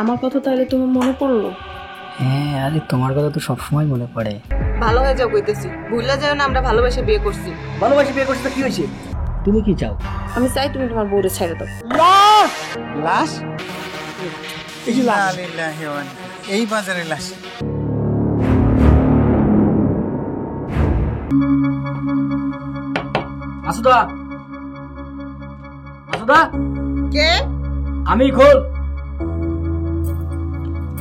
আমার কথা তাহলে তোমার মনে পড়লো? হ্যাঁ, আরে তোমার কথা তো সবসময় মনে পড়ে। ভালো হয়ে যাও কইতেছি, ভুললা যাও না আমরা ভালোবাসে বিয়ে করছি। ভালোবাসি বিয়ে করছি তো কি হয়েছে? তুমি কি চাও? আমি চাই তুমি তোমার বউরে ছেড়ে দাও। লাশ? এই বাজারে লাশ? মাসুদা, মাসুদা, কে? আমি খোল।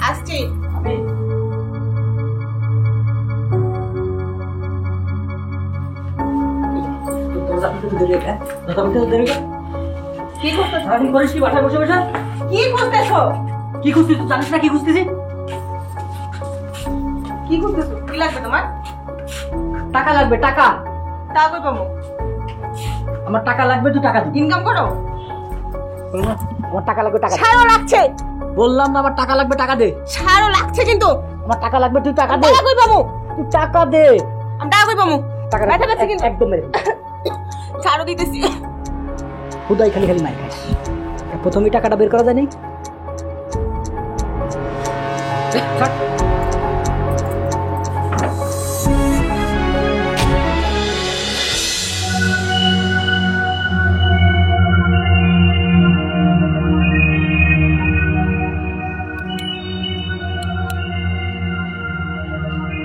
আসছি। কি করতেছো? কি খুঁজছিস? জানিস না কি খুঁজতেছি? কি করতেছো? কি লাগবে তোমার? টাকা লাগবে, টাকা। তা কই পাবো? আমার টাকা লাগবে, তুই টাকা দিবি। ইনকাম করো। আমার টাকা লাগবে, টাকা দে। ছাড়ো লাগছে। বললাম না আমার টাকা লাগবে, টাকা দে। ছাড়ো লাগছে কিন্তু। আমার টাকা লাগবে, তুই টাকা দে। টাকা কই পাবো? তুই টাকা দে। আমি টাকা কই পাবো? টাকা ব্যথা পাচ্ছি কিন্তু। একদম মেরে ছাড়ো দিতেছি। খুদাই খালি খালি মাই খাস। প্রথমে টাকাটা বের করা যায় নাই?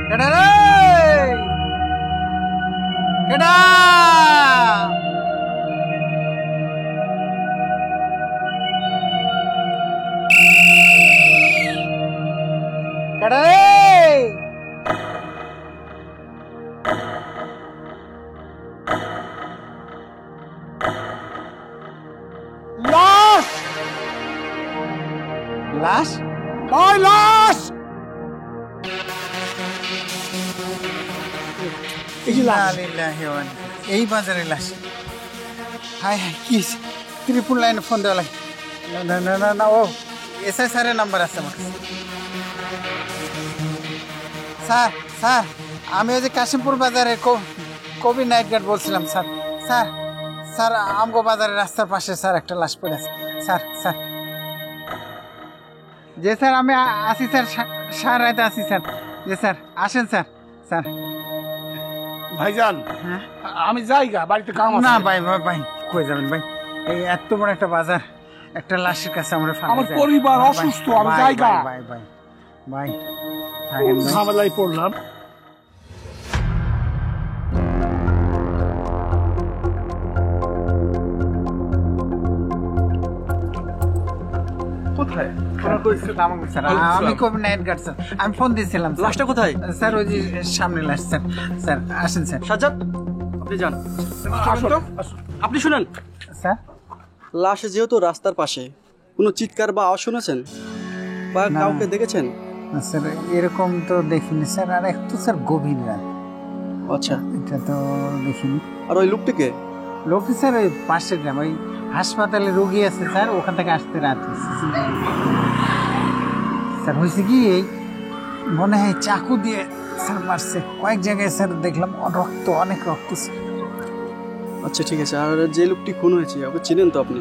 কেডা রে? কেডা? কেডা রে? লাশ? লাশ? কই লাশ? এই বাজারে লাশ? হাই হাই কি ত্রিপুল লাইনে ফোন দেওয়া লাগে। না না না না, ও এসআই স্যারের নাম্বার আছে আমার কাছে। স্যার স্যার, আমি ওই যে কাশিমপুর বাজারে কবি নাইট গার্ড বলছিলাম স্যার। স্যার স্যার, আমগো বাজারের রাস্তার পাশে স্যার একটা লাশ পড়ে আছে স্যার। স্যার যে স্যার আমি আসি স্যার, সারা রাতে আসি স্যার। যে স্যার আসেন স্যার। স্যার ভাইজান, আমি যাইগা, বাড়িতে কাম আছে। না ভাই ভাই ভাই, কই যাবেন ভাই? এই এত বড় একটা বাজার, একটা লাশের কাছে আমরা আমার পরিবার অসুস্থ, আমি যাইগা। ভাই ভাই ভাই থাকেন ভাই। ঝামেলায় পড়লাম। কোথায়? স্যার আমি কবি নাইট গার্ড স্যার, আমি ফোন দিয়েছিলাম। লাশটা কোথায়? স্যার ওই যে সামনে লাশ স্যার। স্যার আসেন স্যার। সাজ্জাদ, আপনি যান। আপনি শুনেন, স্যার লাশ যেহেতু রাস্তার পাশে, কোনো চিৎকার বা আওয়াজ শুনেছেন বা না। কাউকে দেখেছেন? না স্যার, এরকম তো দেখিনি স্যার। আর একটু স্যার গভীর রাত, আচ্ছা, এটা তো দেখিনি। আর ওই লোকটিকে? লোকটি স্যার ওই পাশের গ্রাম, ওই হাসপাতালে রোগী আছে স্যার, ওখান থেকে আসতে রাত হয়েছে স্যার। হয়েছে কি, এই মনে হয় চাকু দিয়ে স্যার মারছে। কয়েক জায়গায় স্যার দেখলাম রক্ত, অনেক রক্ত স্যার। আচ্ছা ঠিক আছে। আর যে লোকটি খুন হয়েছে, ওকে চিনেন তো আপনি?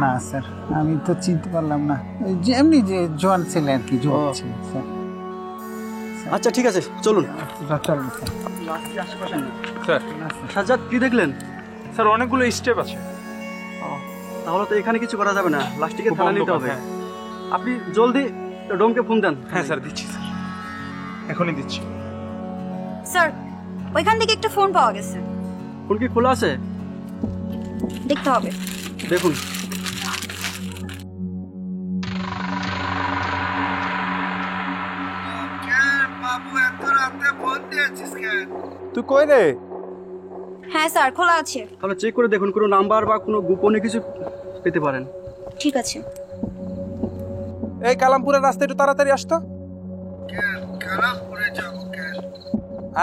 না স্যার, আমি তো চিনতে পারলাম না। এই যে এমনি যে জোয়ান ছেলে আর কি, জোয়ান ও। ছেলে স্যার। আচ্ছা ঠিক আছে, চলুন। চলুন স্যার। স্যার, সাজ্জাদ, কি দেখলেন? স্যার অনেকগুলো স্টেপ আছে। তাহলে তো এখানে কিছু করা যাবে না, লাশটিকে খুব থানা নিতে অন্ধকার, হবে। হ্যাঁ। আপনি জলদি ডোমকে ফোন দেন। হ্যাঁ স্যার, দিচ্ছি স্যার, এখনই দিচ্ছি। স্যার, ওইখান থেকে একটা ফোন পাওয়া গেছে। ফোন কি খোলা আছে? দেখতে হবে। দেখুন। তুই কই রে? হ্যাঁ স্যার, খোলা আছে। তাহলে চেক করে দেখুন, কোনো নাম্বার বা কোনো গোপনীয় কিছু পেতে পারেন। ঠিক আছে। এই কালামপুরের রাস্তায় একটু তাড়াতাড়ি আসতো।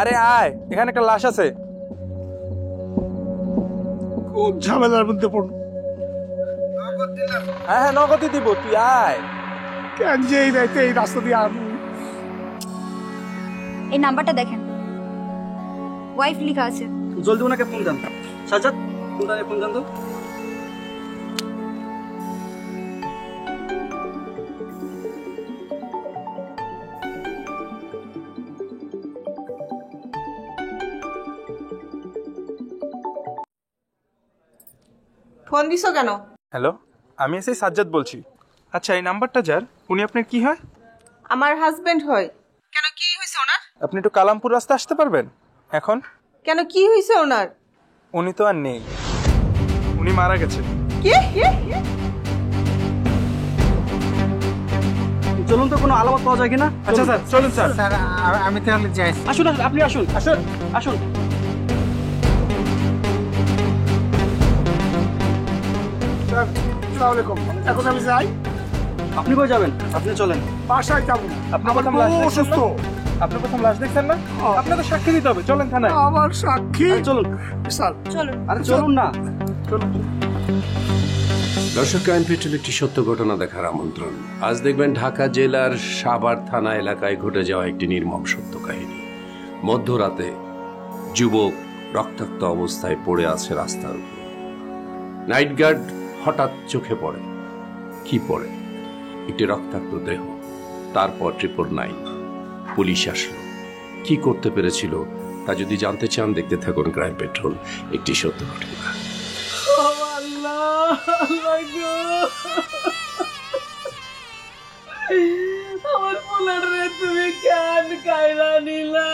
আরে আয়, এখানে একটা লাশ আছে। কোন ঝামেলার মধ্যে পড়ল? হ্যাঁ হ্যাঁ, নগদই দিব, তুই আয়। কেন যে এই রাইতে এই রাস্তা দিয়ে এই নাম্বারটা দেখেন, ওয়াইফ লেখা আছে। জলদি ওনাকে ফোন দেন। সাজ্জাদ, ফোন দেন তো। ফোন দিছো কেন? হ্যালো, আমি এসে সাজ্জাদ বলছি। আচ্ছা, এই নাম্বারটা যার, উনি আপনার কি হয়? আমার হাজবেন্ড হয়। কেন, কি হয়েছে ওনার? আপনি একটু কালামপুর রাস্তা আসতে পারবেন এখন? কেন, কি হয়েছে ওনার? উনি তো আর নেই, উনি মারা গেছে। কি? চলুন তো কোনো আলামত পাওয়া যায় কিনা। আচ্ছা স্যার, চলুন স্যার। স্যার আমি তাহলে যাই। আসুন আসুন, আপনি আসুন আসুন আসুন। স্যার সালাম আলাইকুম। এখন আমি যাই, আপনি কই যাবেন? আপনি চলেন। বাসায় যাবো না। আপনি আমার প্রথম বউ লাশ দেখছেন অসুস্থ। না? আপনি প্রথম লাশ দেখছেন না? আপনাকে সাক্ষী দিতে হবে, চলেন থানায়। আমার সাক্ষী। আরে চলুন, স্যার আরে চলুন না। চলুন। দর্শক, ক্রাইম পেট্রোল একটি সত্য ঘটনা দেখার আমন্ত্রণ। আজ দেখবেন ঢাকা জেলার সাভার থানা এলাকায় ঘটে যাওয়া একটি নির্মম সত্য কাহিনী। মধ্যরাতে যুবক রক্তাক্ত অবস্থায় পড়ে আছে রাস্তার উপর। নাইট গার্ড হঠাৎ চোখে পড়ে। কি পড়ে? একটি রক্তাক্ত দেহ। তারপর 999 পুলিশ আসলো। কি করতে পেরেছিল তা যদি জানতে চান, দেখতে থাকুন ক্রাইম পেট্রোল একটি সত্য ঘটনা। আমার পোলার রে তুমি কেন কাইরা নিলা?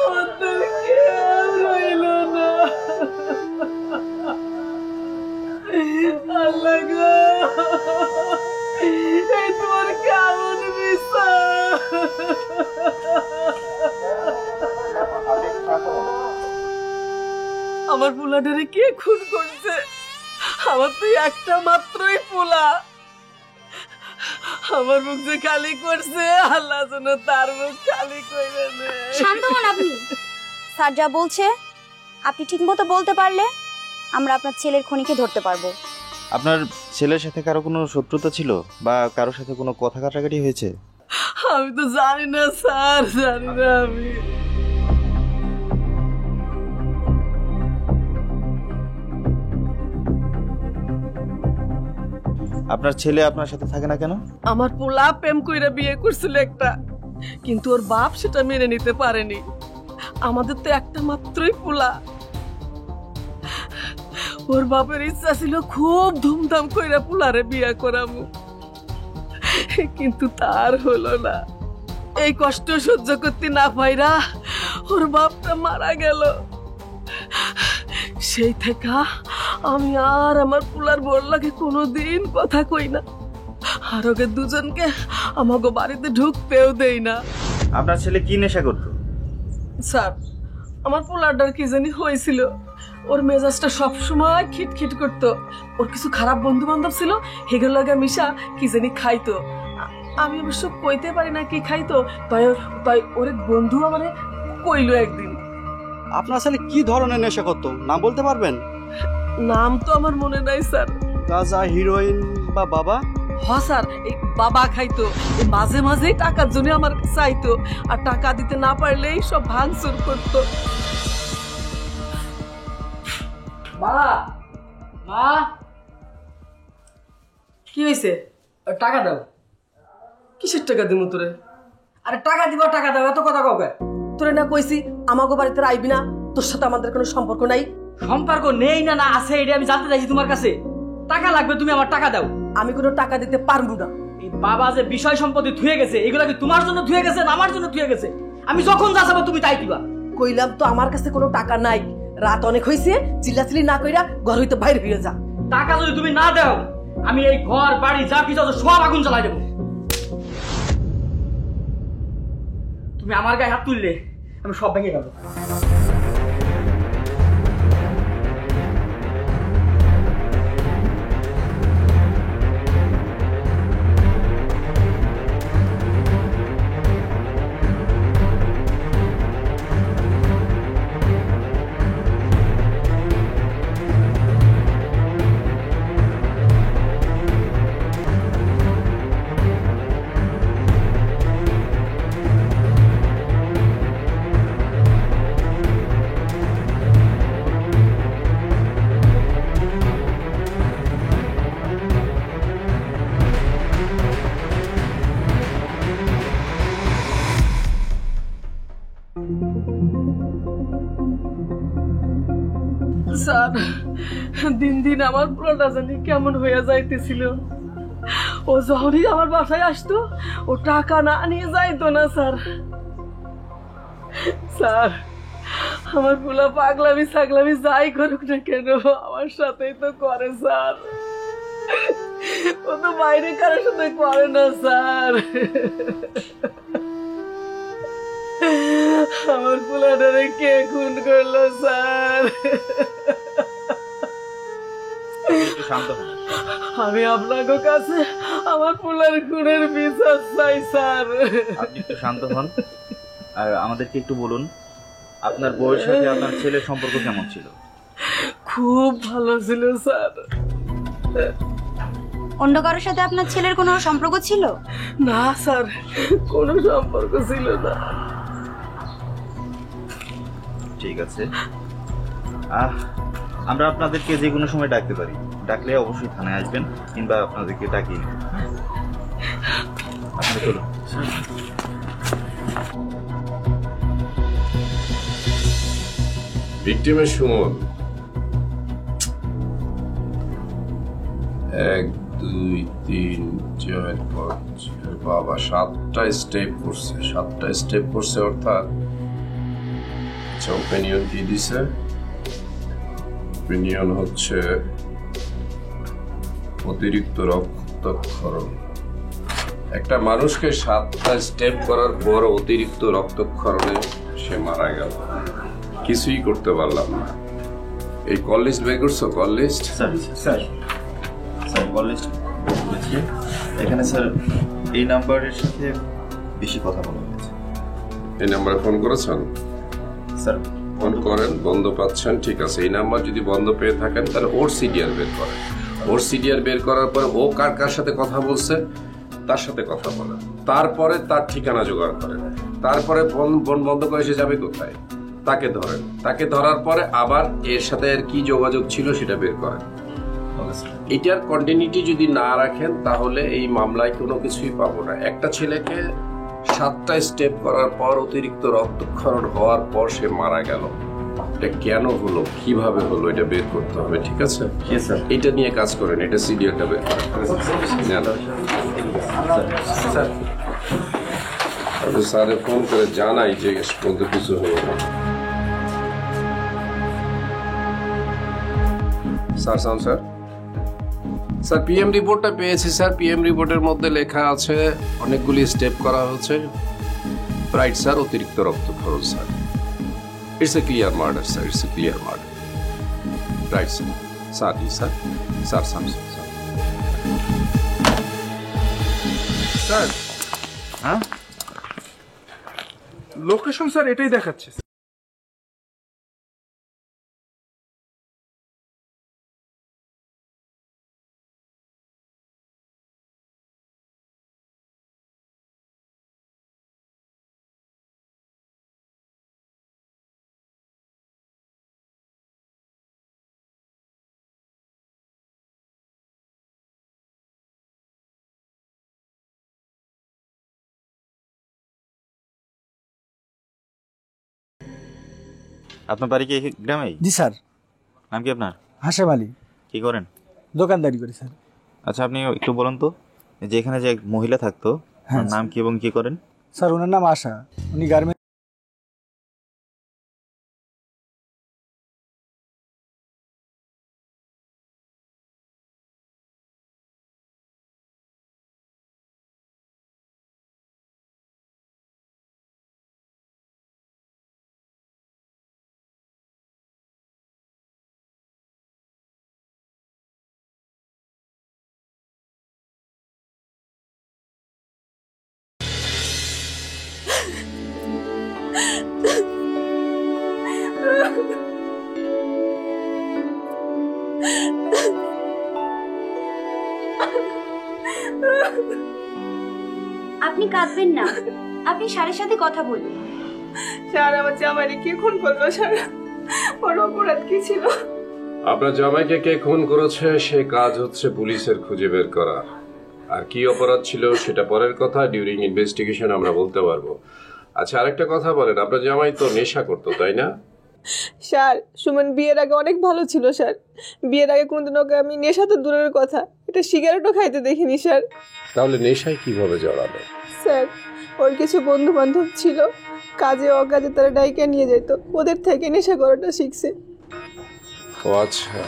আমার তো কেউ রইল না। আল্লাহ গো, এই তোমার কেমন বিশ্বাস? আমার পোলাটারে কে খুন করছে? আমার তো একটা মাত্রই পোলা। আমার মুখ যে খালি করছে, আল্লাহ যেন তার মুখ খালি করে নেয়। শান্ত হন আপনি। স্যার যা বলছে আপনি ঠিকমতো বলতে পারলে আমরা আপনার ছেলের খুনিকে ধরতে পারবো। আপনার ছেলের সাথে কারো কোনো শত্রুতা ছিল বা কারোর সাথে কোনো কথা কাটাকাটি হয়েছে? আমি তো জানি না স্যার, জানি না আমি। আপনার ছেলে আপনার সাথে থাকে না কেন? আমার পোলা প্রেম কইরা বিয়ে করছিল একটা, কিন্তু ওর বাপ সেটা মেনে নিতে পারেনি। আমাদের তো একটা মাত্রই পোলা। ওর বাপের ইচ্ছা ছিল খুব ধুমধাম কইরা পোলারে বিয়ে করাবো, কিন্তু তার হলো না। এই কষ্ট সহ্য করতে না পাইরা ওর বাপটা মারা গেল। সেই থেকে আমি আর আমার পোলার বড় লাগে কোনোদিন কথা কই না, আর ওকে দুজনকে আমাকে বাড়িতে ঢুকতেও দেই না। আপনার ছেলে কি নেশা করতো? স্যার, আমার পোলারটার কি জানি হয়েছিল, ওর মেজাজটা সবসময় খিটখিট করতো। ওর কিছু খারাপ বন্ধু বান্ধব ছিল, হেগুলো লাগে মিশা কি জানি খাইতো। আমি অবশ্য কইতে পারি না কি খাইতো, তাই ওর এক বন্ধু আমারে কইলো একদিন। আপনার ছেলে কি ধরনের নেশা করতো, নাম বলতে পারবেন? নাম তো আমার মনে নাই স্যার। গাঁজা, হিরোইন বা বাবা? হ স্যার, এই বাবা খাইতো। এই মাঝে মাঝেই টাকার জন্য আমার চাইতো, আর টাকা দিতে না পারলেই সব ভাঙচুর করতো। মা, মা, কি হয়েছে? টাকা দাও। কিসের টাকা দিমু তোরে? আরে টাকা দিব, টাকা দাও, এত কথা কাউকে। তোরে না কইছি আমাগো বাড়িতে আইবি না, তোর সাথে আমাদের কোনো সম্পর্ক নাই। সম্পর্ক নেই না না আছে এটা আমি জানতে চাইছি তোমার কাছে। টাকা লাগবে, তুমি আমার টাকা দাও। আমি কোনো টাকা দিতে পারবো না। এই বাবা যে বিষয় সম্পত্তি ধুয়ে গেছে, এগুলো কি তোমার জন্য ধুয়ে গেছে না আমার জন্য ধুয়ে গেছে? আমি যখন যা চাবো তুমি তাই দিবা। কইলাম তো আমার কাছে কোনো টাকা নাই। রাত অনেক হয়েছে, চিল্লাচিল্লি না কইরা ঘর হইতে বাইরে হয়ে যা। টাকা যদি তুমি না দাও, আমি এই ঘর বাড়ি যা কিছু আছে সব আগুন জ্বালাই দেবো। তুমি আমার গায়ে হাত তুললে আমি সব ভেঙে গেল। দিন দিন আমার পোলাটা জানি কেমন হয়ে যাইতেছিল। ও যখনই আমার বাসায় আসতো ও টাকা না নিয়ে যাইতো না স্যার। স্যার আমার পোলা পাগলামি ছাগলামি যাই করুক না কেন আমার সাথেই তো করে স্যার। ও তো বাইরে কারোর সাথে করে না স্যার। আমার পোলাটারে কে খুন করলো স্যার? একটু শান্ত হন। আমি আপনাকে কাছে আমার পোলার খুনের বিচার চাই স্যার। আপনি একটু শান্ত হন আর আমাদেরকে একটু বলুন আপনার বউয়ের সাথে আপনার ছেলের সম্পর্ক কেমন ছিল? খুব ভালো ছিল স্যার। অন্য কারোর সাথে আপনার ছেলের কোনো সম্পর্ক ছিল? না স্যার, কোনো সম্পর্ক ছিল না। ঠিক আছে, আমরা আপনাদেরকে যে কোনো সময় ডাকতে পারি, ডাকলে অবশ্যই থানায় আসবেন কিংবা আপনাদেরকে ডাকিয়ে নেবেন। আপনি চলুন। ভিক্টিমের সুমন 1 2 3 4 5 বাবা 7টা স্টেপ করছে, 7টা স্টেপ করছে অর্থাৎ ওপিনিয়ন কি দিছে? ওপিনিয়ন হচ্ছে অতিরিক্ত রক্তক্ষরণ। একটা মানুষকে 7টা স্টেপ করার পর অতিরিক্ত রক্তক্ষরণে সে মারা গেল, কিছুই করতে পারলাম না। এই কল লিস্ট বের করছো? Call list sir call list বলেছি এখানে স্যার। এই নাম্বারের সাথে বেশি কথা বলা হয়েছে। এই নাম্বারে ফোন করেছেন? স্যার ফোন করেন, বন্ধ পাচ্ছেন, ঠিক আছে। এই নাম্বার যদি বন্ধ পেয়ে থাকেন তাহলে ওর সিডিআর বের করেন। ওর সিডিআর বের করার পরে ও কার কার সাথে কথা বলছে তার সাথে কথা বলেন, তারপরে তার ঠিকানা জোগাড় করেন, তারপরে ফোন বন্ধ করে সে যাবে কোথায় তাকে ধরেন, তাকে ধরার পরে আবার এর সাথে আর কি যোগাযোগ ছিল সেটা বের করেন। এটার কন্টিনিউটি যদি না রাখেন তাহলে এই মামলায় কোনো কিছুই পাবো না। একটা ছেলেকে 7টা স্টেপ করার পর অতিরিক্ত রক্তক্ষরণ হওয়ার পর সে মারা গেল, এটা কেন হলো, কিভাবে হলো, এটা বের করতে হবে, ঠিক আছে? এটা নিয়ে কাজ করেন, এটা সিডিআরটা বের করেন। স্যারে ফোন করে জানাই যে পর্যন্ত কিছু হলো না। স্যার স্যার স্যার পিএম রিপোর্টটা পেয়েছি স্যার। পিএম রিপোর্টের মধ্যে লেখা আছে অনেকগুলি স্টেপ করা হচ্ছে। রাইট স্যার, অতিরিক্ত রক্তক্ষরণ sir. It's a clear murder sir, it's a clear murder. Right sir. Sir G sir, sir sir sir sir হ্যাঁ লোকেশন স্যার এটাই দেখাচ্ছে। আপনার বাড়ি কি এই গ্রামেই? জি স্যার। নাম কি আপনার? হাসেম আলী। কি করেন? দোকানদারি করি স্যার। আচ্ছা আপনি একটু বলুন তো, যে এখানে যে এক মহিলা থাকতো, হ্যাঁ, নাম কি এবং কি করেন? স্যার ওনার নাম আশা, উনি গার্মেন্ট আপনি কাঁদবেন না, আপনি স্যারের সাথে কথা বলুন। স্যার আমার জামাইরে কে খুন করলো স্যার? ওর অপরাধ কি ছিল? আপনার জামাইকে কে খুন করেছে সে কাজ হচ্ছে পুলিশের খুঁজে বের করা। আর কি অপরাধ ছিল সেটা পরের কথা, ডিউরিং ইনভেস্টিগেশন আমরা বলতে পারবো। আচ্ছা আরেকটা কথা বলেন, আপনার জামাই তো নেশা করতো তাই না? স্যার সুমন বিয়ের আগে অনেক ভালো ছিল স্যার। বিয়ের আগে কোনোদিন ওকে আমি নেশা তো দূরের কথা, এটা সিগারেটও খাইতে দেখিনি স্যার। তাহলে নেশায় কিভাবে জড়ালো? স্যার ওর কিছু বন্ধু বান্ধব ছিল, কাজে অকাজে তারা ডাইকা নিয়ে যেত, ওদের থেকে নেশা করাটা শিখছে। ও আচ্ছা,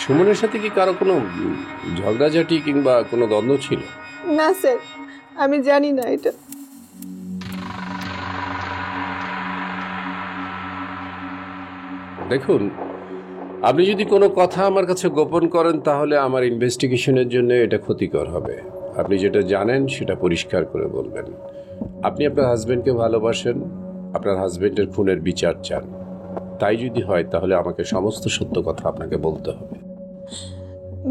সুমনের সাথে কি কারো কোনো ঝগড়াঝাটি কিংবা কোনো দ্বন্দ্ব ছিল? না স্যার, আমি জানি না এটা। দেখুন, আপনি যদি কোনো কথা আমার কাছে গোপন করেন তাহলে আমার ইনভেস্টিগেশনের জন্য এটা ক্ষতিকর হবে। আপনি যেটা জানেন সেটা পরিষ্কার করে বলবেন। আপনি আপনার হাজবেন্ডকে ভালোবাসেন, আপনার হাজবেন্ডের খুনের বিচার চান। তাই যদি হয় তাহলে আমাকে সমস্ত সত্য কথা আপনাকে বলতে হবে।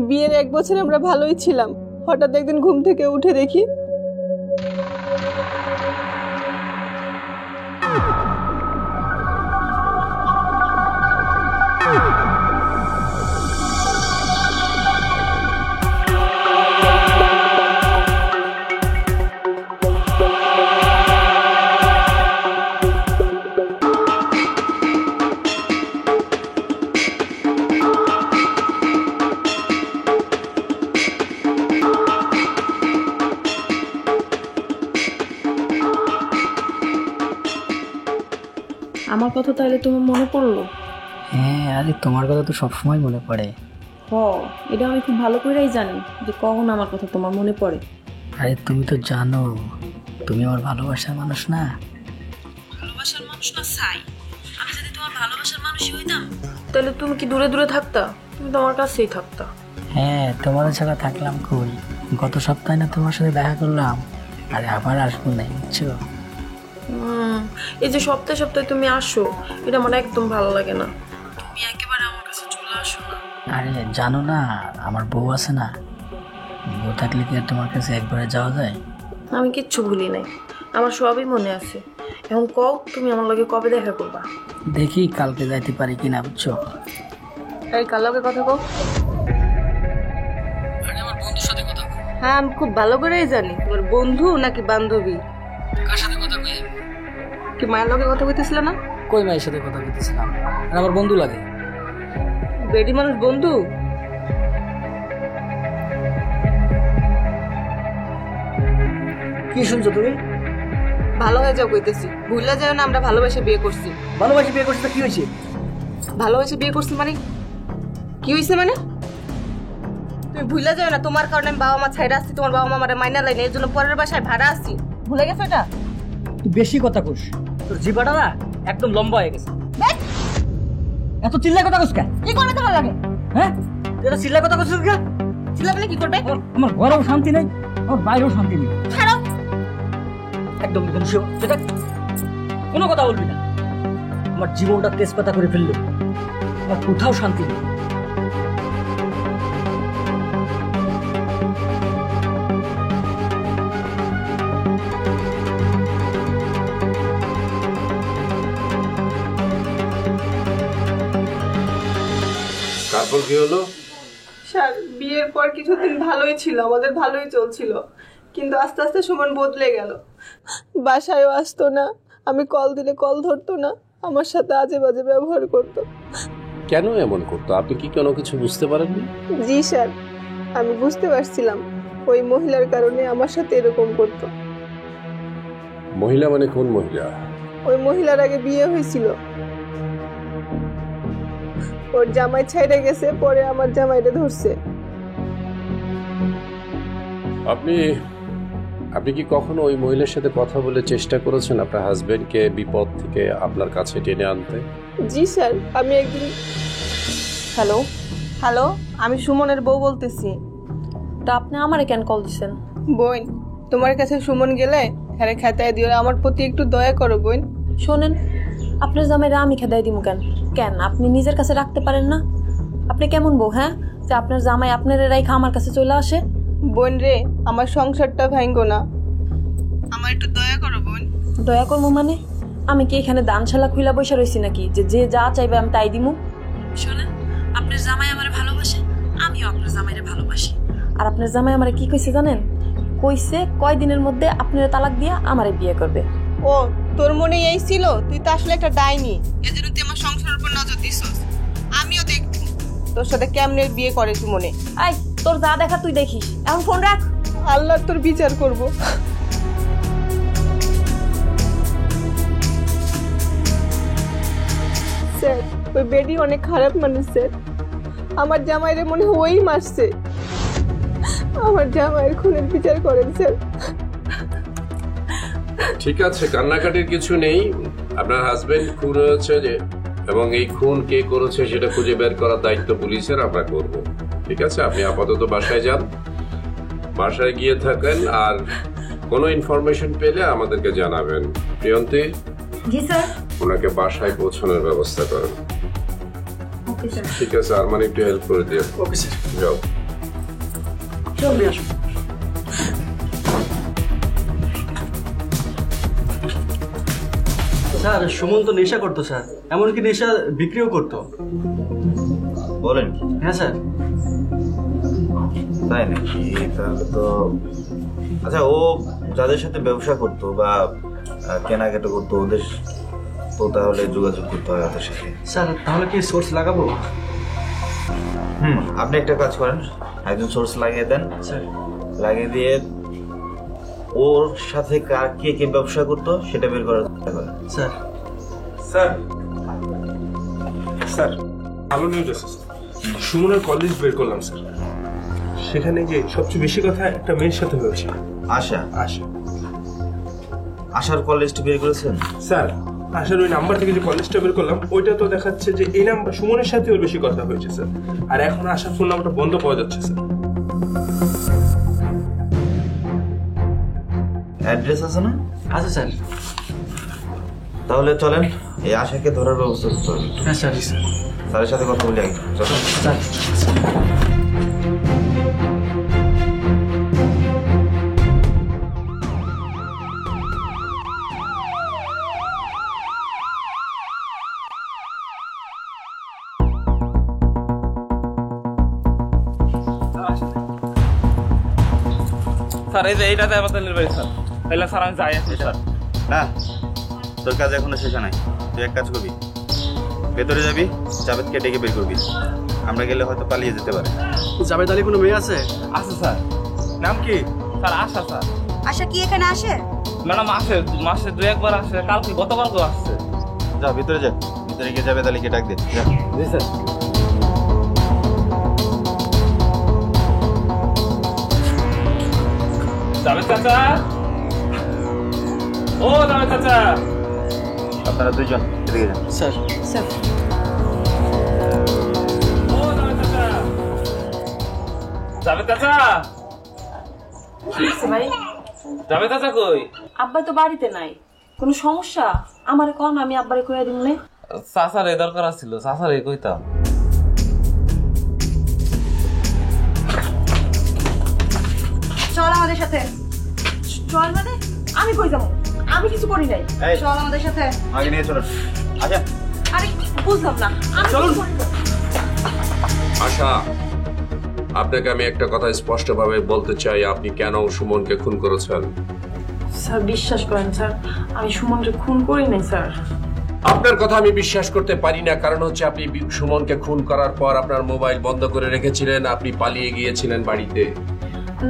বিয়ের 1 বছর আমরা ভালোই ছিলাম, হঠাৎ একদিন ঘুম থেকে উঠে দেখি আমার কথা তাহলে তোমার মনে পড়লো? হ্যাঁ, আরে তোমার কথা তো সবসময় মনে পড়ে। এটা আমি খুব ভালো করেই জানি যে কখন আমার কথা তোমার মনে পড়ে। আরে তুমি তো জানো তুমি আমার ভালোবাসার মানুষ না। ভালোবাসার মানুষ না চাই, আমি যদি তোমার ভালোবাসার মানুষই হইতাম তাহলে তুমি কি দূরে দূরে থাকতা? তুমি তো আমার কাছেই থাকতা। হ্যাঁ, তোমার ছাড়া থাকলাম কই? গত সপ্তাহে না তোমার সাথে দেখা করলাম, আরে আবার আসবো না, বুঝছো? এই যে সপ্তাহে সপ্তাহে তুমি আসো, এটা আমার একদম ভালো লাগে না। তুমি একেবারে আমার কাছে চলে আসো না। আরে জানো না আমার বউ আছে না, বউ থাকলে কি আর তোমার কাছে একবারে যাওয়া যায়? আমি কিচ্ছু ভুলি নাই, আমার সবই মনে আছে। এখন কও তুমি আমার লগে কবে দেখা করবা? দেখি কালকে যাইতে পারি কিনা, বুঝছো? এই কার লগে কথা কও? আরে আমার বন্ধুর সাথে কথা কই। হ্যাঁ, আমি খুব ভালো করেই জানি তোমার বন্ধু নাকি বান্ধবী। কার সাথে কথা কই? কি মায়ের লগে কথা কইতেছিল না? কই মায়ের সাথে কথা কইতেছিলাম, আর আমার বন্ধু লাগে। বেডি মানুষ বন্ধু? কি শুনছো তুমি? ভালো হয়ে যাও কইতেছি, ভুলে যাও না আমরা ভালোবাসে বিয়ে করছি। ভালোবাসি বিয়ে করছিস, কি হয়েছে? ভালোবাসে বিয়ে করছি মানে কি হয়েছে? মানে তুমি ভুলে যাও না তোমার কারণে আমি বাবা মা ছাইড়া আসছি, তোমার বাবা মা আমার মাইনা লাইনে, এর জন্য পরের বাসায় ভাড়া আসছি। ভুলে গেছো এটা? তুই বেশি কথা কইস, তোর জিবাটা না একদম লম্বা হয়ে গেছে। এত চিল্লা কথা কইস কেন? কি করবে তোমার লাগে? হ্যাঁ, এত চিল্লা কথা কইছিস কেন? চিল্লাবলে কি করবে? আমার ঘরেও শান্তি নেই, আমার বাইরেও শান্তি নেই। ছাড়ো একদম কোনো কথা বলবি না। আমার জীবনটা তেজপাতা করে ফেললো, আমার কোথাও শান্তি নেই। তারপর কি হলো? স্যার বিয়ের পর কিছুদিন ভালোই ছিল, আমাদের ভালোই চলছিল, কিন্তু আস্তে আস্তে সুমন বদলে গেল। বাসায়ও আসতো না, আমি কল দিলে কল ধরতো না, আমার সাথে আজে বাজে ব্যবহার করতো। কেন এমন করতো? আপনি কি কোনো কিছু বুঝতে পারেননি? জি স্যার, আমি বুঝতে পারছিলাম ওই মহিলার কারণে আমার সাথে এরকম করতো। মহিলা মানে কোন মহিলা? ওই মহিলার আগে বিয়ে হয়েছিল, ওর জামাই ছাইড়ে গেছে, পরে আমার জামাইটা ধরছে। আপনি কি কখনো ওই মহিলার সাথে কথা বলে চেষ্টা করেছেন আপনার হাজবেন্ডকে বিপদ থেকে আপনার কাছে টেনে আনতে? জি স্যার, আমি একদিন। হ্যালো হ্যালো, আমি সুমনের বউ বলতেছি। তা আপনি আমারে কেন কল দিছেন? বোন, তোমার কাছে সুমন গেলে হ্যাঁ খেতায় দিও, আমার প্রতি একটু দয়া করো বোন। শোনেন, আপনার জামাইরা আমি খেদাই দিমু কেন? কেন আপনি নিজের কাছে রাখতে পারেন না? আপনি কেমন বউ, হ্যাঁ, যে আপনার জামাই আপনার রাইখা আমার কাছে চলে আসে? বোন রে, আমার সংসারটা ভাঙ্গো না, আমার একটু দয়া করো বোন। দয়া করবো মানে? আমি কি এখানে দানশালা খুইলা বসে রয়েছি নাকি যে যে যা চাইবে আমি তাই দিমু? শোনেন, আপনার জামাই আমার ভালোবাসে, আমিও আপনার জামাইরে ভালোবাসি। আর আপনার জামাই আমারে কি কইছে জানেন? কইছে কয়দিনের মধ্যে আপনার তালাক দিয়া আমারে বিয়ে করবে। ও, তোর মনে এই ছিল তুই তো আসলে একটা ডাইনি, এজন্য তুই আমার সংসারের উপর নজর দিছস। আমিও দেখব তোর সাথে কেমনে বিয়ে করে তুই মনে। আই তোর যা দেখা তুই দেখিস, এখন ফোন রাখ। আল্লাহ তোর বিচার করব। স্যার ওই বেডি অনেক খারাপ মানুষ স্যার। আমার জামাইরে মনে হয় ওই মারছে। আমার জামাইয়ের খুনের বিচার করেন স্যার। ঠিক আছে, কান্নাকাটির কিছু নেই। আপনার হাজবেন্ড খুন হয়েছে যে, এবং এই খুন কে করেছে সেটা খুঁজে বের করার দায়িত্ব পুলিশের, আমরা করব। ঠিক আছে, আপনি আপাতত বাসায় যান, বাসায় গিয়ে থাকেন, আর কোনো ইনফরমেশন পেলে আমাদেরকে জানাবেন। প্রিয়ন্তী, জি স্যার। ওনাকে বাসায় পৌঁছানোর ব্যবস্থা করেন। Okay sir. ঠিক আছে, আর মানে একটু হেল্প করে দিও। Okay sir. যাও। চলে আসুন। স্যার সুমন তো নেশা করতো স্যার, এমনকি নেশা বিক্রিও করতো। বলেন? হ্যাঁ স্যার। তাই নাকি? তাহলে তো আচ্ছা, ও যাদের সাথে ব্যবসা করতো বা কেনাকাটা করতো ওদের তো তাহলে যোগাযোগ করতে হয় ওদের সাথে। স্যার তাহলে কি সোর্স লাগাবো? আপনি একটা কাজ করেন, একজন সোর্স লাগিয়ে দেন, লাগিয়ে দিয়ে ওর সাথে কার কে কে ব্যবসা করতো সেটা বের করার চেষ্টা করেন। স্যার স্যার স্যার ভালো নিউজ আছে স্যার। সুমনের কল লিস্ট বের করলাম স্যার। সেখানে যে সবচেয়ে বেশি কথা একটা মেয়ের সাথে হয়েছে। আশা? আশা। আশার কল লিস্ট বের করেছেন? স্যার আশার ওই নাম্বার থেকে যে কল লিস্টটা বের করলাম ওইটা তো দেখাচ্ছে যে এই নাম্বার সুমনের সাথে ওর বেশি কথা হয়েছে স্যার। আর এখন আশার ফোন নাম্বারটা বন্ধ পাওয়া যাচ্ছে স্যার। অ্যাড্রেস আছে না? আছে স্যার। তাহলে চলেন এই আশাকে ধরার ব্যবস্থা করতে হবে। হ্যাঁ স্যার। স্যারের সাথে কথা বলি আগে। চলো স্যার। স্যার এই যে এইটাতে আমাদের নির্বাহী স্যার, তাহলে স্যার আমি যাই আছি স্যার। না, তোর কাজ এখনো শেষ নাই। তুই এক কাজ করবি, ভেতরে যাবি, জাভেদকে ডেকে বের করবি। আমরা গেলে হয়তো পালিয়ে যেতে পারে। জাভেদ আলী কোনো মেয়ে আছে? আছে স্যার। নাম কি? স্যার আশা। স্যার আশা কি এখানে আসে? ম্যাডাম আসে, মাসে 2-1 আসে। কালকে গতকালকেও আসছে। যা ভিতরে যা, ভিতরে গিয়ে জাভেদ আলীকে ডাক দে। যা। জি স্যার। জাভেদ চাচা, ও জাভেদ চাচা। আপনারা দুইজন এদিকে যান। স্যার। স্যার ও জাভেদ চাচা। জাভেদ চাচা। ভাই জাভেদ চাচা কই? আব্বা তো বাড়িতে নাই। কোনো সমস্যা? আমারে কন, আমি আব্বারে কইয়া দিন নে। চাচারে দরকার ছিল, চাচারে কইতাম। চল আমাদের সাথে। চল মানে? আমি কই যাবো? আমি কিছু করি নাই। এই চল আমাদের সাথে। আগে নিয়ে চলুন। আচ্ছা আরে বুঝলাম না, আমি কিছু করি নাই। আশা, আপনাকে আমি একটা কথা স্পষ্টভাবে বলতে চাই, আপনি কেন সুমনকে খুন করেছেন? স্যার বিশ্বাস করেন স্যার, আমি সুমনকে খুন করি নাই স্যার। আপনার কথা আমি বিশ্বাস করতে পারি না, কারণ হচ্ছে আপনি সুমনকে খুন করার পর আপনার মোবাইল বন্ধ করে রেখেছিলেন, আপনি পালিয়ে গিয়েছিলেন বাড়িতে।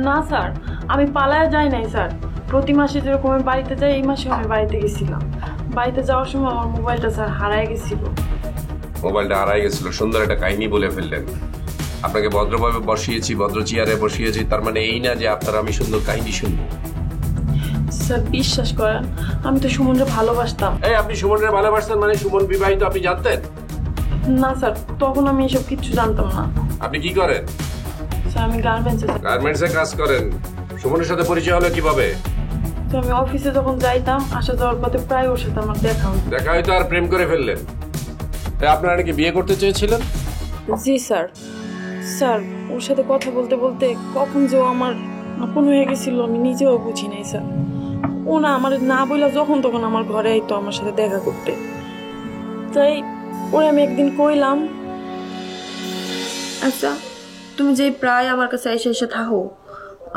না স্যার, আমি পালায় যাই নাই স্যার। প্রতি মাসে যেরকম আমি বাড়িতে যাই, এই মাসে আমি বাড়িতে গেছিলাম। বাড়িতে যাওয়ার সময় আমার মোবাইলটা স্যার হারায় গেছিল। মোবাইলটা হারাই গেছিল, সুন্দর একটা কাহিনী বলে ফেললেন। আপনাকে ভদ্রভাবে বসিয়েছি, ভদ্র চেয়ারে বসিয়েছি, তার মানে এই না যে আপনার আমি সুন্দর কাহিনী শুনবো। স্যার বিশ্বাস করেন, আমি তো সুমনকে ভালোবাসতাম। এই আপনি সুমনের ভালোবাসতেন মানে সুমন বিবাহিত আপনি জানতেন? না স্যার, তখন আমি এসব কিছু জানতাম না। আপনি কি করেন? স্যার আমি গার্মেন্টসে। গার্মেন্টসে কাজ করেন। সুমনের সাথে পরিচয় হলো কিভাবে? তো আমি অফিসে যখন যাইতাম, আসা যাওয়ার পথে প্রায় ওর সাথে আমার দেখা হতো। দেখা হয়তো আর প্রেম করে ফেললেন। আপনারা নাকি বিয়ে করতে চেয়েছিলেন? জি স্যার। স্যার ওর সাথে কথা বলতে বলতে কখন যে ও আমার আপন হয়ে গেছিল আমি নিজেও বুঝি নাই স্যার। ও না আমার না বইলা যখন তখন আমার ঘরে আইতো আমার সাথে দেখা করতে। তাই ওরে আমি একদিন কইলাম, আচ্ছা তুমি যে প্রায় আমার কাছে এসে এসে থাকো,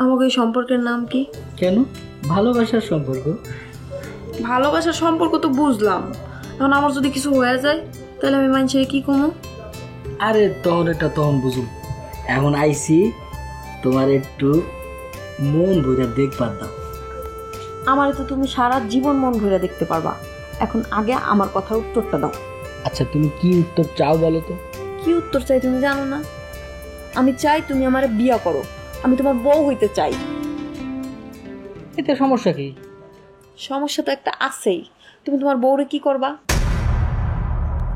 আমাকে এই সম্পর্কের নাম কি? কেন? ভালোবাসার সম্পর্ক। ভালোবাসার সম্পর্ক তো বুঝলাম, এখন আমার যদি কিছু হয়ে যায় তাহলে আমি মানুষের কি কমো? আরে তখন এটা তখন বুঝুন, এখন আইসি তোমার একটু মন ভরে দেখবার দাও। আমার তো তুমি সারা জীবন মন ভরে দেখতে পারবা, এখন আগে আমার কথার উত্তরটা দাও। আচ্ছা তুমি কি উত্তর চাও বলো তো? কি উত্তর চাই তুমি জানো না? আমি চাই তুমি আমার বিয়ে করো, আমি তোমার বউ হইতে চাই। এতে সমস্যা কি? সমস্যা তো একটা আছেই, তুমি তোমার বউরে কি করবা?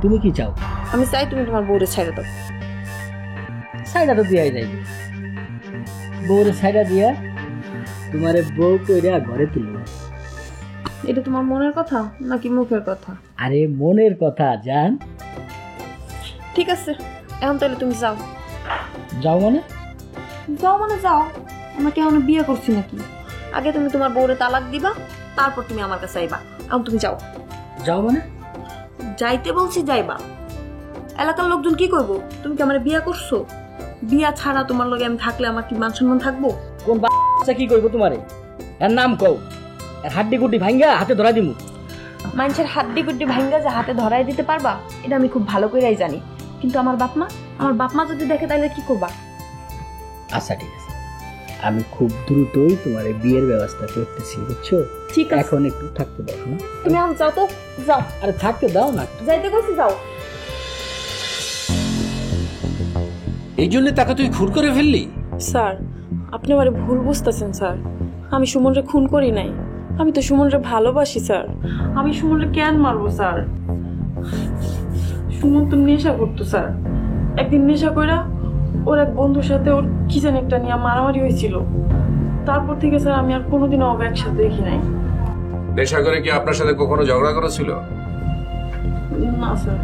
তুমি কি চাও? আমি চাই তুমি তোমার বউরে ছেড়ে দাও। সাইডা তো দিয়াই যাই, বউরে সাইডা দিয়া তোমারে বউ কইরা ঘরে তুলব। এটা তোমার মনের কথা নাকি মুখের কথা? আরে মনের কথা জান। ঠিক আছে, এখন তাহলে তুমি যাও। যাও মানে? যাও মানে যাও, আমরা কি এখন বিয়ে করছি নাকি? আগে তুমি তোমার বউরে তালাক দিবা, তারপর তুমি আমার কাছে আইবা। এখন তুমি যাও। যাও মানে? যাইতে বলছি যাইবা। এলাকার লোকজন কি করবো? তুমি কি আমার বিয়ে করছো? বিয়া ছাড়া তোমার লগে আমি থাকলে আমার কি মান সম্মান থাকবো? কোন বাচ্চা কি করবো তোমারে? এর নাম কও, এর হাড্ডি গুড্ডি ভাঙ্গা হাতে ধরা দিমু। মানুষের হাড্ডি গুড্ডি ভাঙ্গা যে হাতে ধরাই দিতে পারবা এটা আমি খুব ভালো করেই জানি, কিন্তু আমার বাপ মা যদি দেখে তাহলে কি করবা? আচ্ছা ঠিক আছে, আমি খুব দ্রুতই তোমার বিয়ের ব্যবস্থা করতেছি, বুঝছো? ঠিক আছে, এখন একটু থাকতে দাও না? তুমি এখন যাও তো, যাও। আরে থাকতে দাও না, যাইতে কইছি যাও। এই জন্য তাকে তুই খুন করে ফেললি? স্যার আপনি আমারে ভুল বুঝতেছেন স্যার, আমি সুমনরে খুন করি নাই, আমি তো সুমনরে ভালোবাসি স্যার। আমি সুমনরে কেন মারবো স্যার? সুমন তো নেশা করতো স্যার, একদিন নেশা কইরা ওর এক বন্ধুর সাথে ওর কি জানি একটা নিয়ে মারামারি হয়েছিল, তারপর থেকে স্যার আমি আর কোনোদিনও ওকে একসাথে দেখি নাই। নেশা করে কি আপনার সাথে কখনো ঝগড়া করেছিল? না স্যার।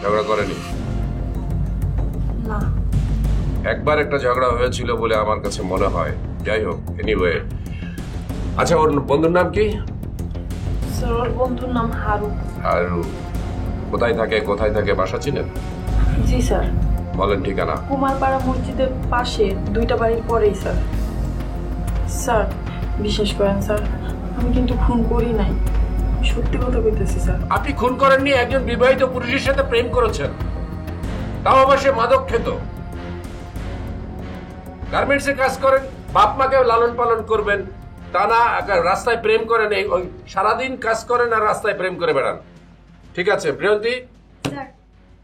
ঝগড়া করেনি? না। একবার একটা ঝগড়া হয়েছিল বলে আমার কাছে মনে হয়। যাই হোক, এনিওয়ে। আচ্ছা ওর বন্ধুর নাম কি? স্যার ওর বন্ধুর নাম হারু। হারু কোথায় থাকে বাসা চিনেন? জি স্যার। বলেন ঠিকানা। কুমারপাড়া মসজিদের পাশে, 2টা বাড়ির পরেই স্যার। স্যার বিশ্বাস করেন স্যার, আমি কিন্তু খুন করি নাই, সত্যি কথা কইতেছি স্যার। আপনি খুন করেননি, একজন বিবাহিত পুরুষের সাথে প্রেম করেছেন, তাও আবার সে মাদক খেত। গার্মেন্টসে কাজ করেন, বাপ মাকে লালন পালন করবেন, তা না রাস্তায় প্রেম করেন, ওই সারাদিন কাজ করেন আর রাস্তায় প্রেম করে বেড়ান। ঠিক আছে প্রিয়ন্তী,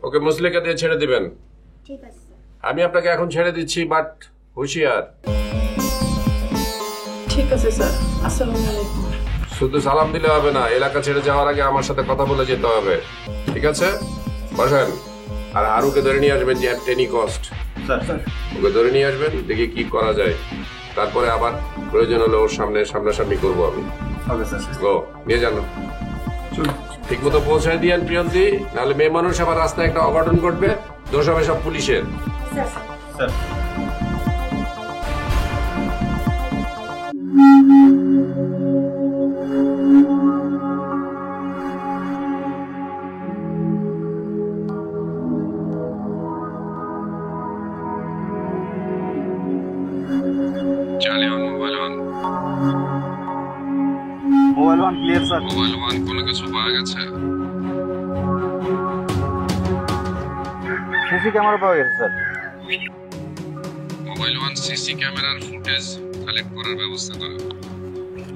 ওকে মুসলিকা দিয়ে ছেড়ে দিবেন। ঠিক আছে। আমি আপনাকে এখন ছেড়ে দিচ্ছি, বাট হুঁশিয়ার। ঠিক আছে স্যার, আসসালামু আলাইকুম। শুধু সালাম দিলে হবে না, এলাকা ছেড়ে যাওয়ার আগে আমার সাথে কথা বলে যেতে হবে। ঠিক আছে, বসেন। আর হারুকে ধরে নিয়ে আসবেন যে এনি কস্ট। ওকে ধরে নিয়ে আসবেন, দেখি কি করা যায়, তারপরে আবার প্রয়োজন হলে ওর সামনাসামনি করবো আমি। ও নিয়ে জানো ঠিক মতো পৌঁছায় দিয়েন প্রিয়ন্তী, নাহলে মেয়ে মানুষ আবার রাস্তায় একটা অঘটন ঘটবে, দোষ হবে সব পুলিশের। Mobile one clear sir. Mobile one কোনো কিছু পাওয়া গেছে? সিসি ক্যামেরা পাওয়া গেছে স্যার। মোবাইল ওয়ান সিসি ক্যামেরার ফুটেজ কালেক্ট করার ব্যবস্থা করুন।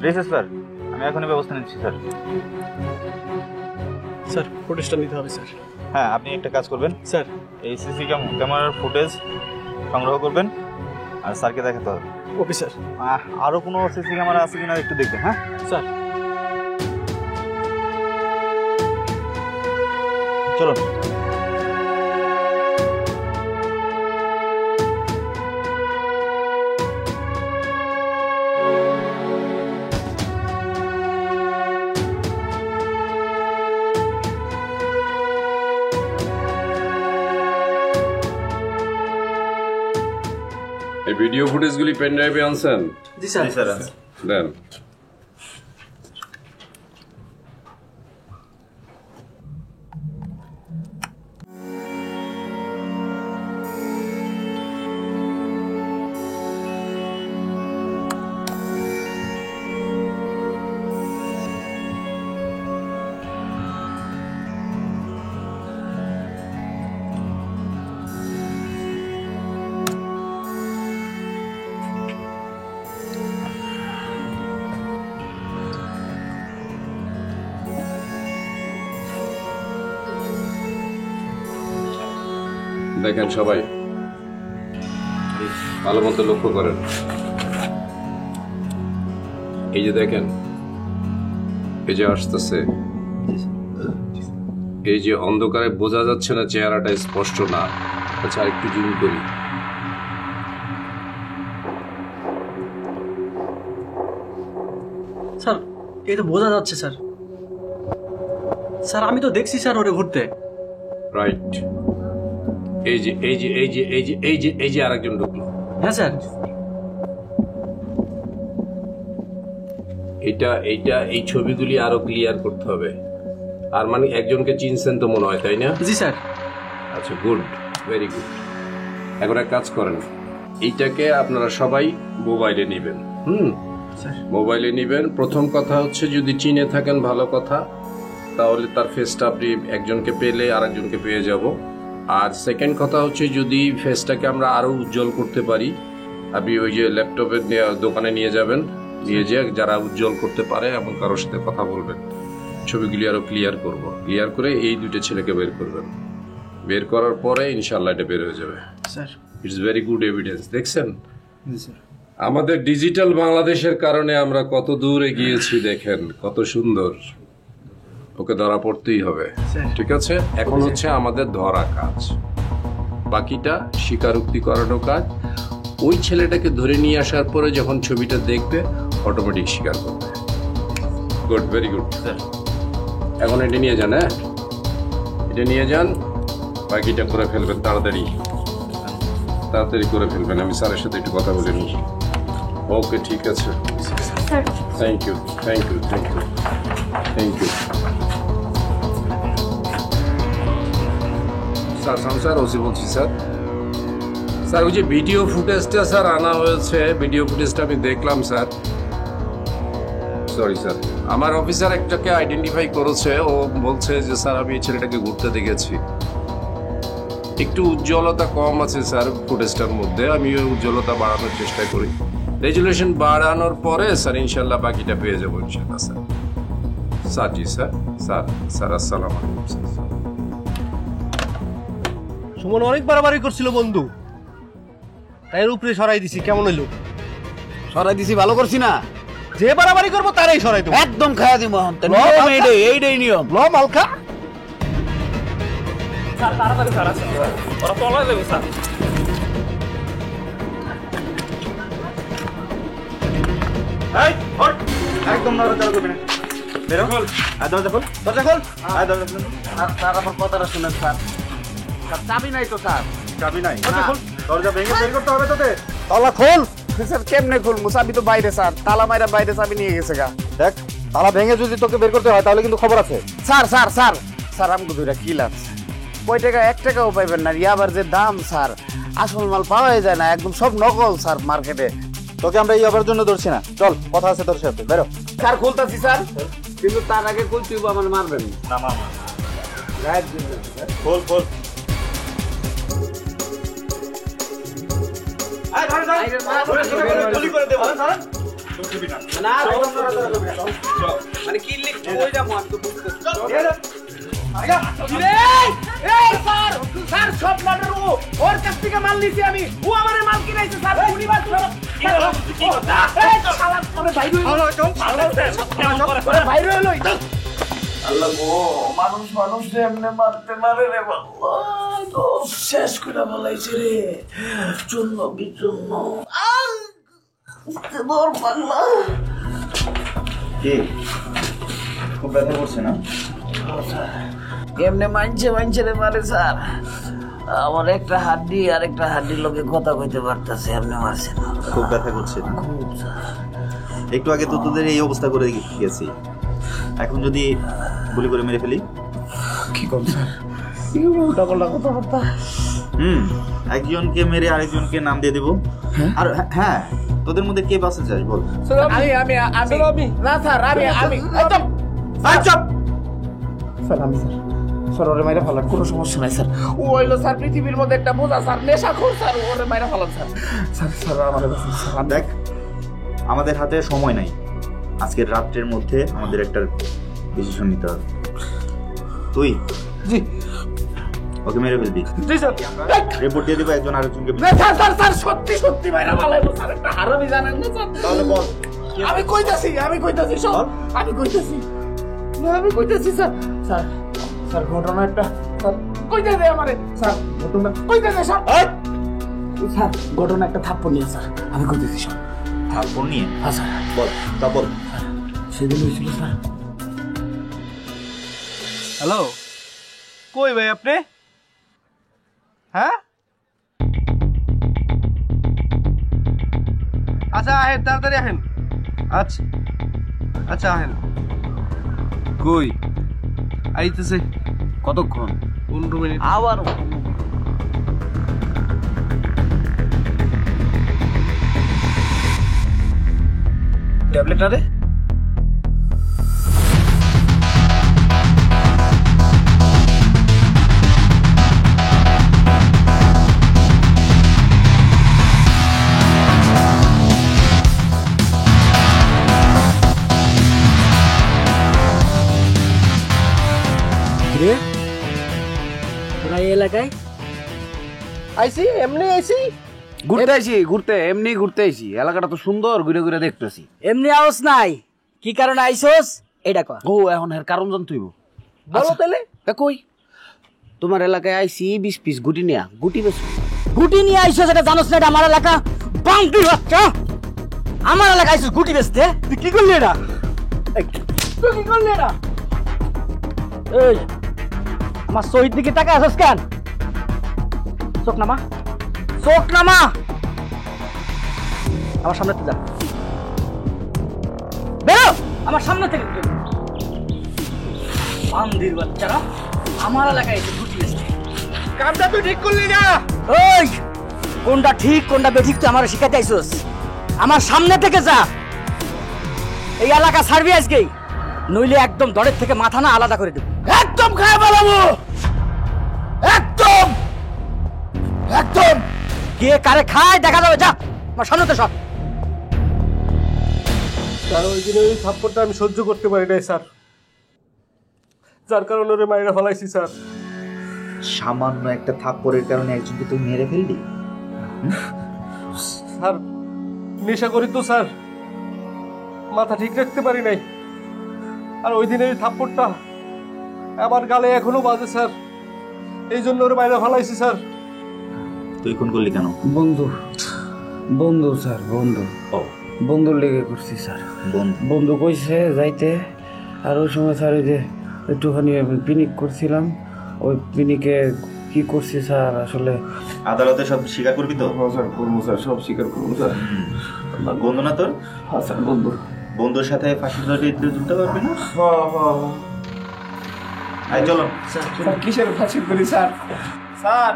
রেসে স্যার, আমি এখনই ব্যবস্থা নিচ্ছি স্যার। স্যার ফুটেজটা নিতে হবে স্যার। হ্যাঁ, আপনি একটা কাজ করবেন স্যার, এই সিসি ক্যামেরার ফুটেজ সংগ্রহ করবেন আর স্যারকে দেখাতে হবে। Okay sir. আরও কোনো সিসি ক্যামেরা আছে কিনা একটু দেখবেন। হ্যাঁ স্যার। চলুন। এই ভিডিও ফুটেজগুলি পেন ড্রাইভে আনছেন? জি স্যার। জি স্যার। দেন। দেখেন সবাই ভালো মতো লক্ষ্য করেন, এই যে দেখেন এই যে আসতেছে, এই যে অন্ধকারে বোঝা যাচ্ছে না, চেহারাটা স্পষ্ট না। আচ্ছা আরেকটু জুম করি, স্যার এই তো বোঝা যাচ্ছে স্যার। স্যার আমি তো দেখছি স্যার ওরে ঘুরতে। রাইট, এই যে এই যে এই যে এই যে এই যে এই যে আরেকজন ঢুকলো। হ্যাঁ স্যার। এই ছবিগুলি আরো ক্লিয়ার করতে হবে। আর মানে একজনকে চিনছেন তো মনে হয়, তাই না? জি স্যার। আচ্ছা গুড, ভেরি গুড। এখন এক কাজ করেন, এইটাকে আপনারা সবাই মোবাইলে নেবেন। মোবাইলে নেবেন। প্রথম কথা হচ্ছে যদি চিনে থাকেন ভালো কথা, তাহলে তার ফেসটা আপনি একজনকে পেলে আরেকজনকে পেয়ে যাব। আর সেকেন্ড কথা হচ্ছে যদি ফেসটাকে আমরা আরো উজ্জ্বল করতে পারি, আপনি ওই যে ল্যাপটপের দোকানে নিয়ে যাবেন, নিয়ে যে যারা উজ্জ্বল করতে পারে এবং কারোর সাথে কথা বলবেন, ছবিগুলি আরো ক্লিয়ার করব। ক্লিয়ার করে এই দুটো ছেলেকে বের করবেন। বের করার পরে ইনশাআল্লাহ এটা বের হয়ে যাবে। Sir it's very good evidence. দেখছেন আমাদের ডিজিটাল বাংলাদেশের কারণে আমরা কত দূর এগিয়েছি, দেখেন কত সুন্দর। ওকে ধরা পড়তেই হবে, ঠিক আছে? এখন হচ্ছে আমাদের ধরা কাজ, বাকিটা স্বীকারোক্তি করানো কাজ। ওই ছেলেটাকে ধরে নিয়ে আসার পরে যখন ছবিটা দেখবে অটোমেটিক স্বীকার করবে। Good, very good. এখন এটা নিয়ে যান, হ্যাঁ এটা নিয়ে যান, বাকিটা করে ফেলবেন তাড়াতাড়ি তাড়াতাড়ি করে ফেলবেন। আমি স্যারের সাথে একটু কথা বলে নিই। ওকে ঠিক আছে, thank you thank you thank you thank you. Sir sir OC বলছি স্যার। স্যার ওই যে ভিডিও ফুটেজটা স্যার আনা হয়েছে, ভিডিও ফুটেজটা আমি দেখলাম স্যার। সরি স্যার, আমার অফিসার একটাকে আইডেন্টিফাই করেছে। ও বলছে যে স্যার আমি এই ছেলেটাকে ঘুরতে দেখেছি, একটু উজ্জ্বলতা কম আছে স্যার ফুটেজটার মধ্যে। আমি ওই উজ্জ্বলতা বাড়ানোর চেষ্টা করি, রেজুলেশন বাড়ানোর পরে স্যার ইনশাল্লাহ বাকিটা পেয়ে যাবো ইনশাল্লাহ স্যার। স্যার জি স্যার। স্যার স্যার আসসালামু আলাইকুম স্যার। সুমন অনেক বাড়াবাড়ি করছিল বন্ধু, তাই উপরে সরাই দিছি। কেমন হইলো? সরাই দিছি, ভালো করছি না? যে বাড়াবাড়ি করবো তারাই সরাই দেবো, একদম খায়া দিব। এইটাই নিয়ম। ল মালকা। স্যার তাড়াতাড়ি স্যার আছে, ওরা পলাই দেবে স্যার। এই হট, একদম নড়াচড়া করবি না। বেরো, আর দরজা খোল, দরজা খোল, আর দরজা খোল। স্যার আমার কথাটা শুনেন স্যার। স্যার চাবি নাই তো স্যার। চাবি নাই? দরজা খোল, দরজা ভেঙে বের করতে হবে তোদের। তালা খোল। স্যার কেমনে খুলবো? চাবি তো বাইরে স্যার, তালা মাইরা বাইরে চাবি নিয়ে গেছে গা। দেখ তালা ভেঙে যদি তোকে বের করতে হয় তাহলে কিন্তু খবর আছে। স্যার স্যার স্যার স্যার আমাকে দুইটা কি লাগছে? কয় টাকা? 1 টাকাও পাইবেন না। ইয়াবার যে দাম স্যার, আসল মাল পাওয়াই যায় না, একদম সব নকল স্যার মার্কেটে। তোকে আমরা ইয়াবার জন্য ধরছি না, চল কথা আছে তোর সাথে, বেরো। স্যার খুলতাছি স্যার, কিন্তু তার আগে খুলতে আমার মারবেন না। মামা খোল খোল। মানে কি লিখতে হয়ে যাবো আমি তো বুঝতে। স্যার সব মার্ডার ওর কাছ থেকে মাল নিছি আমি, ও আমারে মাল কিনাইছে স্যার। উনি বাদ বাইরে হলো। আল্লাহ গো, মানুষ এমনি মারতে মারে রে বাবা, তো শেষ করে বলাইছে রে। চূর্ণ বিচূর্ণ কি খুব ব্যথা করছে না? এমনি মানছে রে মারে স্যার। আমার একটা হাড্ডি আর একটা হাড্ডির লোকে কথা কইতে পারতেছে, এমনি মারছে না। খুব ব্যথা করছে না? একটু আগে তো তোদের এই অবস্থা করে গেছি, এখন যদি গুলি করে মেরে ফেলি কি করব স্যার? একজনকে মেরে আরেকজনকে নাম দিয়ে দেবো। আর হ্যাঁ, তোদের মধ্যে কে বাসে যাস বল? আমি না স্যার, আমি স্যার ওরে মাইরা ফেলান, কোনো সমস্যা নাই স্যার। ও হইলো স্যার পৃথিবীর মধ্যে একটা বোঝা স্যার, নেশাখোর স্যার। ওরে মাইরা ফেলান স্যার। স্যার আমাদের দেখ, আমাদের হাতে সময় নাই, আজকের রাত্রের মধ্যে আমাদের একটা ডিসিশন নিতে হবে। তুই জি ওকে মেরে ফেলবি। জি স্যার। রিপোর্ট দিয়ে দিবা একজন আরেকজনকে। না স্যার স্যার স্যার সত্যি সত্যি মাইরা ফালাইবো স্যার, একটা হারামি জানেন না স্যার। তাহলে বল। আমি কইতাছি সব, আমি কইতাছি না, আমি কইতাছি স্যার। স্যার স্যার ঘটনা একটা স্যার কইতে দে আমারে স্যার, ঘটনা কইতে দে স্যার। স্যার ঘটনা একটা থাপ্পড় নিয়ে স্যার, আমি কইতেছি সব। থাপ্পড় নিয়ে? হ্যাঁ স্যার। বল তা বল। সেদিন হয়েছিল স্যার। হ্যালো, কই ভাই আপনি? হ্যাঁ, আচ্ছা আহেন, তাড়াতাড়ি আহেন। আচ্ছা আচ্ছা আহেন। কই আইতেছে? কতক্ষণ? 15 মিনিট। আবার ট্যাবলেট আরে রে তোরা এই এলাকায় আইছি, এমনি আইছি, ঘুরতে আইছি, এমনি ঘুরতে আইছি। এলাকাটা তো সুন্দর, ঘুরে ঘুরে দেখতেছি। এমনি আওস নাই, কি কারণে আইছস এটা কর। ও এখন এর কারণ জানতে হইব। বলো তাহলে। কই তোমার এলাকায় আইছি 20 পিস গুটি নিয়া, গুটি বেশ গুটি নিয়ে আইছস এটা জানোস না? এটা আমার এলাকা। বান্দি বাচ্চা, আমার এলাকায় আইছস গুটি বেচতে? তুই কি করলি এটা? তুই কি করলি এটা? এই আমার শহীদ দিকে টাকা আছিস কেন? চোখ নামা, চোখ নামা, আমার সামনে থেকে যা, বেরো আমার সামনে থেকে। বান্দির বাচ্চারা আমার এলাকায় এসে গুটি বেচতে। কামটা তুই ঠিক করলি না। ওই কোনটা ঠিক কোনটা বেঠিক তুই আমার শিখাতে আইছস? আমার সামনে থেকে যা, এই এলাকা ছাড়বি আজকেই, নইলে একদম দরের থেকে মাথা না আলাদা করে দেব। একদম খায় বলাবো, একদম একদম। কে কারে খায় দেখা যাবে, যা আমার সামনে তো সব। স্যার ওই দিনের ওই থাপ্পড়টা আমি সহ্য করতে পারি নাই স্যার, যার কারণে ওরে মাইরা ফেলাইছি স্যার। সামান্য একটা থাপ্পড়ের কারণে একজনকে তুই মেরে ফেললি? স্যার নেশা করি তো স্যার, মাথা ঠিক রাখতে পারি নাই। আর ওই দিনের থাপ্পড়টা আমার গালে এখনো বাজে স্যার, এই জন্য ওরে মাইরা ফেলাইছি স্যার। তুই খুন করলি কেন? বন্ধু বন্ধু স্যার, বন্ধু বন্ধুর লেগে করছি স্যার। বন্ধু কইছে যাইতে, আর ওই সময় স্যার ওই যে একটুখানি পিকনিক করছিলাম, ওই পিকনিকে কি করছি স্যার আসলে। আদালতে সব স্বীকার করবি তো? স্যার করবো স্যার, সব স্বীকার করবো স্যার। বন্ধু না তোর? হ্যাঁ স্যার বন্ধু। বন্ধুর সাথে ফাঁসি ঝুলতে পারবি না? আয় চলো। স্যার কিসের ফাঁসি করি স্যার? স্যার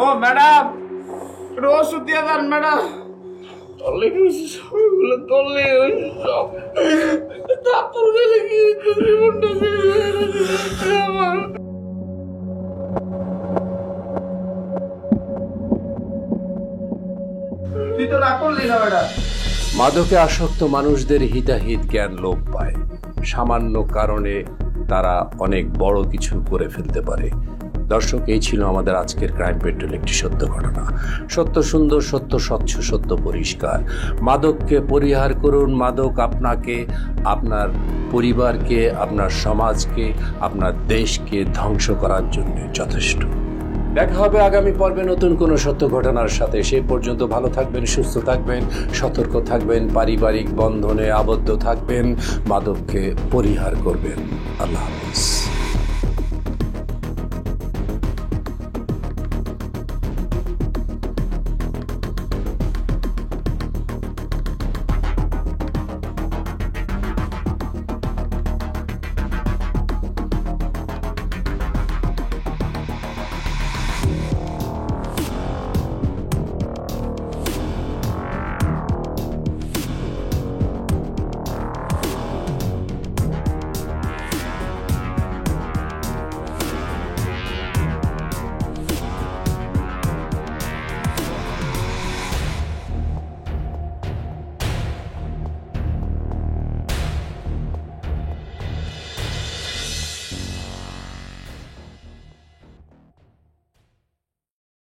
ও ম্যাডাম একটু ওষুধ দিয়ে দেন ম্যাডাম। তলে কি হয়েছে? সবগুলো তলে হয়েছে সব। তারপর গেলে কি জীবনটা শেষ হয়ে গেছে আমার। তুই তো না করলি না ম্যাডাম। মাদকে আসক্ত মানুষদের হিতাহিত জ্ঞান লোপ পায়, সামান্য কারণে তারা অনেক বড় কিছু করে ফেলতে পারে। দর্শক, এই ছিল আমাদের আজকের ক্রাইম পেট্রোল, একটি সত্য ঘটনা। সত্য সুন্দর, সত্য স্বচ্ছ, সত্য পরিষ্কার। মাদককে পরিহার করুন। মাদক আপনাকে, আপনার পরিবারকে, আপনার সমাজকে, আপনার দেশকে ধ্বংস করার জন্য যথেষ্ট। দেখা হবে আগামী পর্বে নতুন কোনো সত্য ঘটনার সাথে। সেই পর্যন্ত ভালো থাকবেন, সুস্থ থাকবেন, সতর্ক থাকবেন, পারিবারিক বন্ধনে আবদ্ধ থাকবেন, মাদককে পরিহার করবেন। আল্লাহ হাফেজ।